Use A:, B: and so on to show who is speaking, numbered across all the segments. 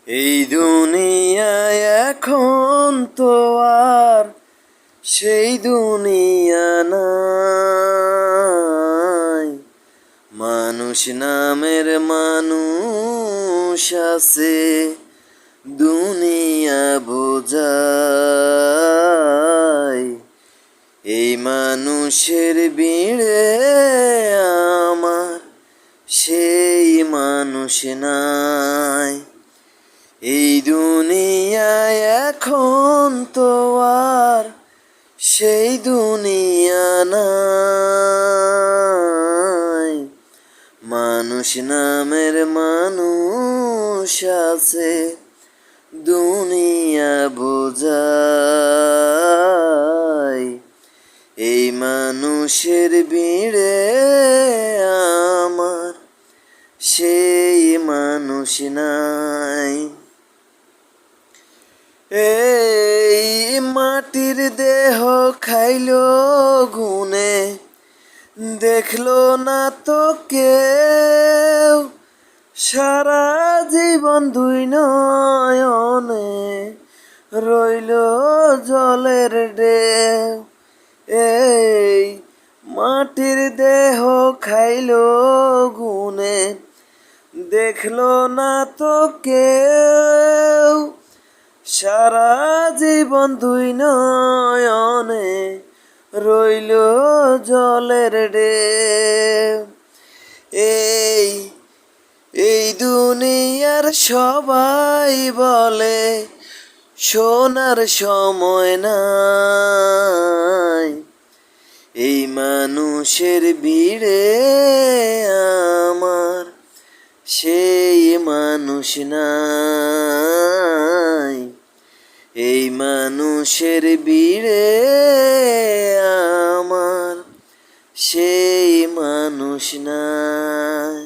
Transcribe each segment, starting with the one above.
A: এই দুনিয়ায় এখন তো আর সেই দুনিয়া নাই। মানুষ নামের মানুষ আছে, দুনিয়া বোঝায়। এই মানুষের ভিড়ে আমার সেই মানুষ নাই। এই দুনিয়ায় এখন তো আর সেই দুনিয়া নাই। মানুষ নামের মানুষ আছে, দুনিয়া বোঝায়। এই মানুষের ভিড়ে আমার সেই মানুষ নাই। এই মাটির দেহ খাইলো গুনে, দেখলো না তো কেউ। সারা জীবন দুই নয়নে রইল জলের ঢেউ। এই মাটির দেহ খাইলো গুনে, দেখলো না তো কেউ। সারা জীবন দুই নয়নে রইল জলের ঢেউ। এই দুনিয়ার সবাই বলে শোনার সময় নাই। এই মানুষের ভিড়ে আমার সেই মানুষ নাই। এই মানুষের ভিড়ে আমার সেই মানুষ নাই।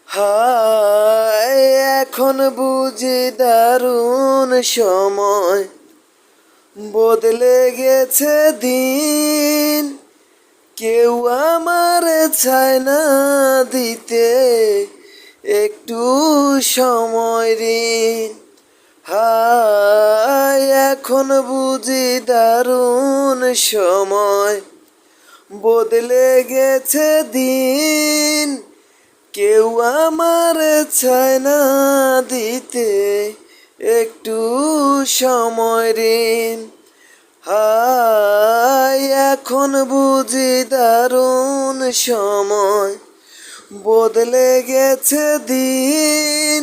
A: হায় এখন বুঝি দারুণ সময়, বদলে গেছে দিন। কেউ আমার চায় না দিতে একটু সময় ঋণ। হায় এখন বুঝি দারুণ সময়, বদলে গেছে দিন। কেউ আমার চায় না দিতে একটু সময় ঋণ। হায় এখন বুঝি দারুণ সময়, বদলে গেছে দিন।